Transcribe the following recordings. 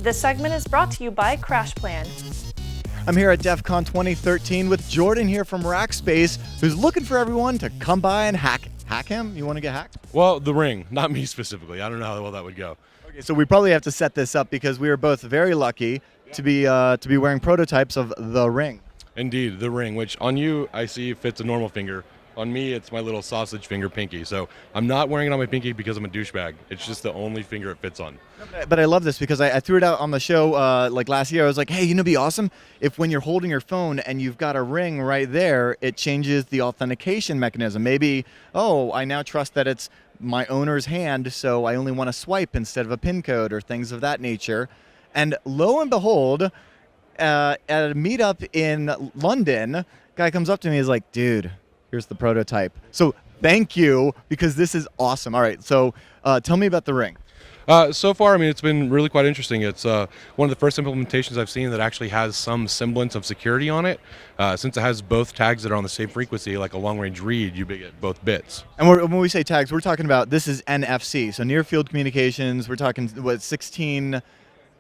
This segment is brought to you by Crash Plan. I'm here at Defcon 2013 with Jordan here from Rackspace, who's looking for everyone to come by and hack him. You want to get hacked? Well, the ring, not me specifically. I don't know how well that would go. Okay, so we probably have to set this up because we are both very lucky to be wearing prototypes of the ring. Indeed, the ring, which on you I see fits a normal finger. On me, it's my little sausage finger pinky. So I'm not wearing it on my pinky because I'm a douchebag. It's just the only finger it fits on. But I love this because I threw it out on the show like last year. I was like, hey, it'd be awesome if when you're holding your phone and you've got a ring right there, it changes the authentication mechanism. Maybe, oh, I now trust that it's my owner's hand, so I only want to swipe instead of a PIN code or things of that nature. And lo and behold, at a meetup in London, guy comes up to me and is like, dude, here's the prototype. So thank you, because this is awesome. All right, so tell me about the ring. So far, I mean, it's been really quite interesting. It's one of the first implementations I've seen that actually has some semblance of security on it. Since it has both tags that are on the same frequency, like a long-range read, you get both bits. And when we say tags, we're talking about, this is NFC, so near-field communications. We're talking, 16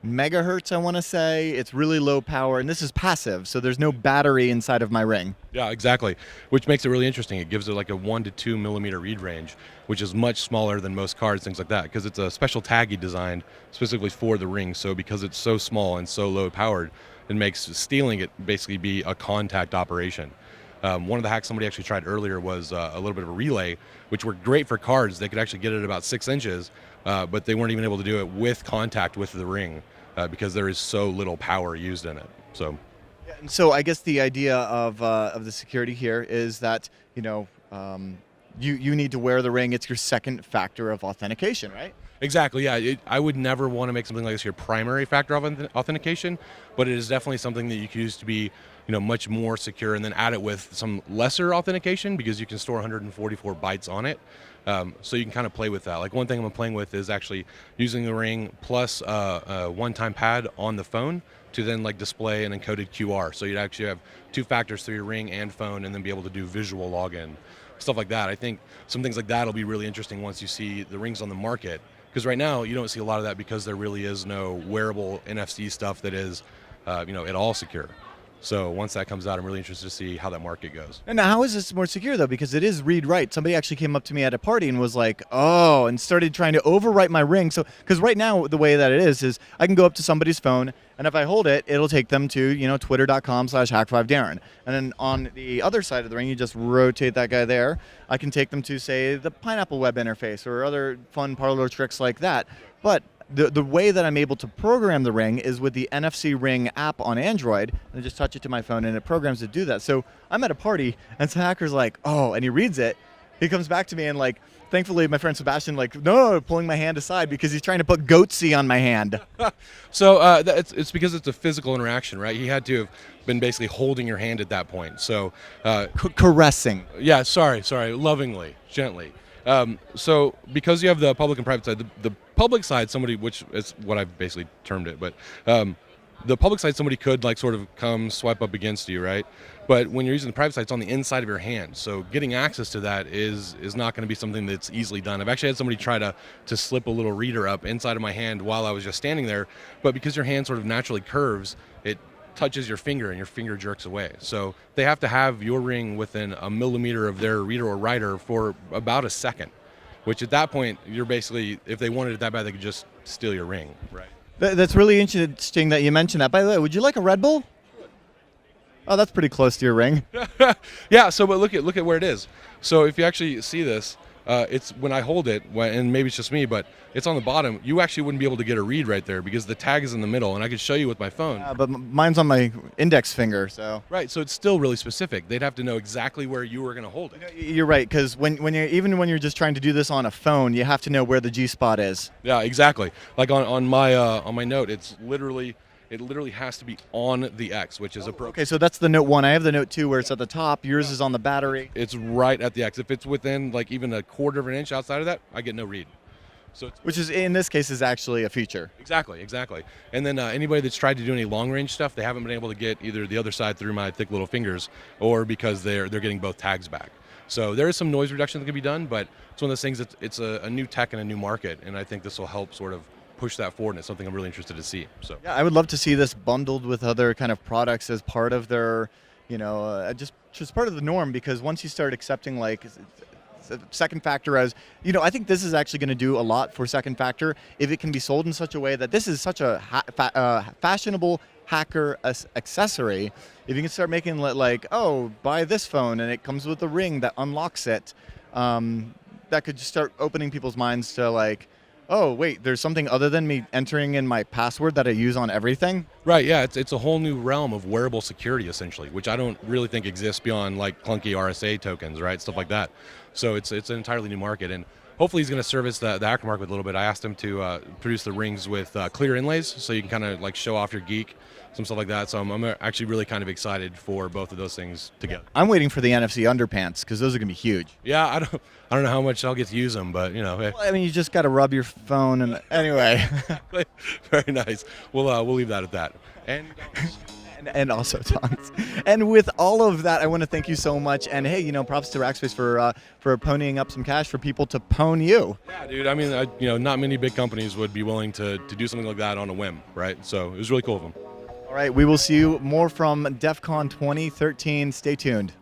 megahertz, I want to say. It's really low power, and this is passive, so there's no battery inside of my ring. Yeah, exactly, which makes it really interesting. It gives it like a 1 to 2 millimeter read range, which is much smaller than most cards, things like that, because it's a special taggy designed specifically for the ring. So because it's so small and so low powered, it makes stealing it basically be a contact operation. One of the hacks somebody actually tried earlier was a little bit of a relay, which were great for cards. They could actually get it at about 6 inches, but they weren't even able to do it with contact with the ring because there is so little power used in it. So. Yeah, and so I guess the idea of the security here is that, you need to wear the ring. It's your second factor of authentication, right? Exactly, yeah. I would never want to make something like this your primary factor of authentication, but it is definitely something that you can use to be much more secure, and then add it with some lesser authentication because you can store 144 bytes on it. So you can kind of play with that. Like one thing I'm playing with is actually using the ring plus a one-time pad on the phone to then like display an encoded QR. So you'd actually have two factors through your ring and phone, and then be able to do visual login, stuff like that. I think some things like that will be really interesting once you see the rings on the market. Because right now you don't see a lot of that because there really is no wearable NFC stuff that is, at all secure. So once that comes out, I'm really interested to see how that market goes. And now, how is this more secure, though? Because it is read-write. Somebody actually came up to me at a party and was like, oh, and started trying to overwrite my ring. So, because right now, the way that it is I can go up to somebody's phone, and if I hold it, it'll take them to, twitter.com/Hak5Darren. And then on the other side of the ring, you just rotate that guy there. I can take them to, say, the Pineapple web interface or other fun parlor tricks like that. But the way that I'm able to program the ring is with the NFC Ring app on Android, and I just touch it to my phone and it programs to do that. So I'm at a party and some hacker's like, oh, and he reads it. He comes back to me and thankfully my friend Sebastian no, pulling my hand aside because he's trying to put goatsy on my hand. So it's because it's a physical interaction, right? He had to have been basically holding your hand at that point. So Caressing. Yeah, sorry, lovingly, gently. So because you have the public and private side, the public side, somebody, which is what I've basically termed it, but the public side, somebody could sort of come swipe up against you, right? But when you're using the private side, it's on the inside of your hand. So getting access to that is not going to be something that's easily done. I've actually had somebody try to slip a little reader up inside of my hand while I was just standing there, but because your hand sort of naturally curves, it touches your finger and your finger jerks away. So they have to have your ring within a millimeter of their reader or writer for about a second, which at that point, you're basically, if they wanted it that bad, they could just steal your ring. Right. That's really interesting that you mentioned that. By the way, would you like a Red Bull? Oh, that's pretty close to your ring. Yeah, so but look at where it is. So if you actually see this, it's when I hold it, and maybe it's just me, but it's on the bottom. You actually wouldn't be able to get a read right there because the tag is in the middle, and I could show you with my phone. But mine's on my index finger, so. Right, so it's still really specific. They'd have to know exactly where you were going to hold it. You're right, because when you're just trying to do this on a phone, you have to know where the G spot is. Yeah, exactly. Like on my note, it literally has to be on the X, which is appropriate. Okay, so that's the Note 1. I have the Note 2 where it's at the top. Yours is on the battery. It's right at the X. If it's within even a quarter of an inch outside of that, I get no read. So which is, in this case, is actually a feature. Exactly. And then anybody that's tried to do any long-range stuff, they haven't been able to get either the other side through my thick little fingers, or because they're getting both tags back. So there is some noise reduction that can be done, but it's one of those things. It's a new tech and a new market, and I think this will help sort of push that forward, and it's something I'm really interested to see. So Yeah, I would love to see this bundled with other kind of products as part of their, just part of the norm, because once you start accepting like second factor as, I think this is actually going to do a lot for second factor if it can be sold in such a way that this is such a fashionable hacker accessory. If you can start making like, oh, buy this phone and it comes with a ring that unlocks it, that could just start opening people's minds to like, oh, wait, there's something other than me entering in my password that I use on everything? Right, yeah, it's a whole new realm of wearable security, essentially, which I don't really think exists beyond like clunky RSA tokens, right, stuff like that. So it's an entirely new market, and hopefully he's going to service the hacker market a little bit. I asked him to produce the rings with clear inlays, so you can kind of like show off your geek, some stuff like that. So I'm actually really kind of excited for both of those things together. I'm waiting for the NFC underpants, because those are going to be huge. Yeah, I don't know how much I'll get to use them, but hey. Well, I mean, you just got to rub your phone, and anyway. Very nice. We'll leave that at that. And also tongues. And with all of that, I want to thank you so much. And hey, props to Hak5 for ponying up some cash for people to pwn you. Yeah, dude. I mean, not many big companies would be willing to do something like that on a whim, right? So it was really cool of them. All right, we will see you more from Defcon 2013. Stay tuned.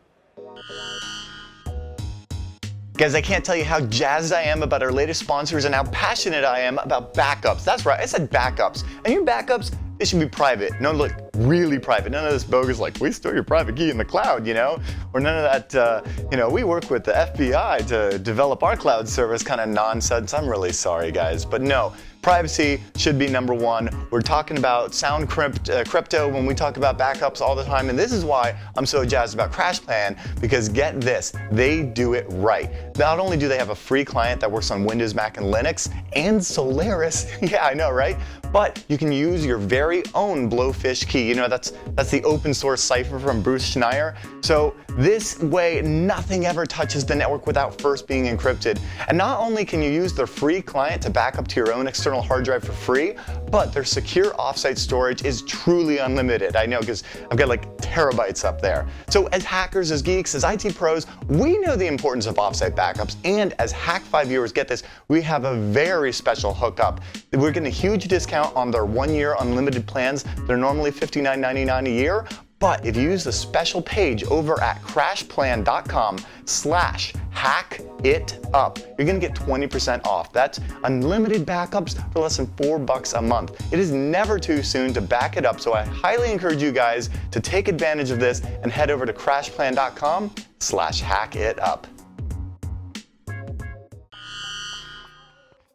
Guys, I can't tell you how jazzed I am about our latest sponsors and how passionate I am about backups. That's right, I said backups. And your backups, they should be private. No, look, really private. None of this bogus like, we store your private key in the cloud, Or none of that, we work with the FBI to develop our cloud service kind of nonsense. I'm really sorry, guys. But no, privacy should be number one. We're talking about sound crypto when we talk about backups all the time. And this is why I'm so jazzed about CrashPlan, because get this, they do it right. Not only do they have a free client that works on Windows, Mac, and Linux, and Solaris, yeah, I know, right? But you can use your very own Blowfish key. That's the open source cipher from Bruce Schneier. So this way, nothing ever touches the network without first being encrypted. And not only can you use their free client to back up to your own external hard drive for free, but their secure offsite storage is truly unlimited. I know, because I've got like terabytes up there. So as hackers, as geeks, as IT pros, we know the importance of offsite backups. And as Hak5 viewers, get this, we have a very special hookup. We're getting a huge discount on their 1-year unlimited plans. They're normally $59.99 a year. But if you use the special page over at crashplan.com/hackitup, you're going to get 20% off. That's unlimited backups for less than $4 a month. It is never too soon to back it up, so I highly encourage you guys to take advantage of this and head over to crashplan.com/hackitup.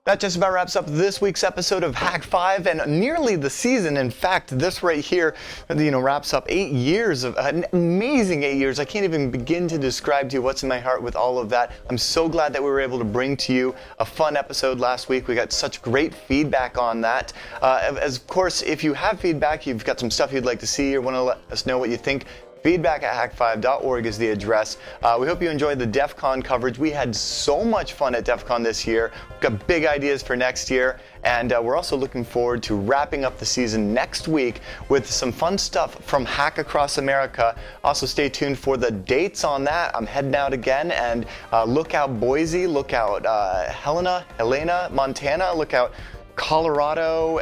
That just about wraps up this week's episode of Hak5 and nearly the season. In fact, this right here, wraps up 8 years of an amazing 8 years. I can't even begin to describe to you what's in my heart with all of that. I'm so glad that we were able to bring to you a fun episode last week. We got such great feedback on that. Of course, if you have feedback, you've got some stuff you'd like to see or want to let us know what you think, feedback@hak5.org is the address. We hope you enjoyed the Defcon coverage. We had so much fun at Defcon this year. We've got big ideas for next year, and we're also looking forward to wrapping up the season next week with some fun stuff from Hack Across America. Also, stay tuned for the dates on that. I'm heading out again, and look out Boise, look out Helena, Montana, look out Colorado,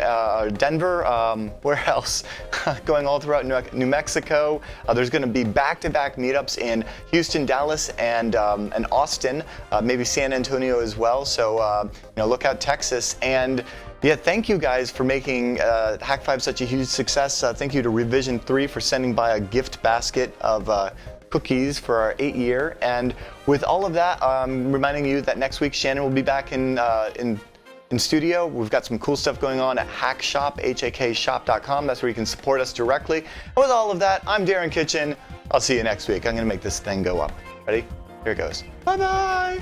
Denver, where else? Going all throughout New Mexico. There's going to be back-to-back meetups in Houston, Dallas, and Austin, maybe San Antonio as well. So look out Texas. And yeah, thank you guys for making Hak5 such a huge success. Thank you to Revision 3 for sending by a gift basket of cookies for our 8th year. And with all of that, I'm reminding you that next week Shannon will be back in studio. We've got some cool stuff going on at HakShop, HAKShop.com. That's where you can support us directly. And with all of that, I'm Darren Kitchen. I'll see you next week. I'm going to make this thing go up. Ready? Here it goes. Bye-bye.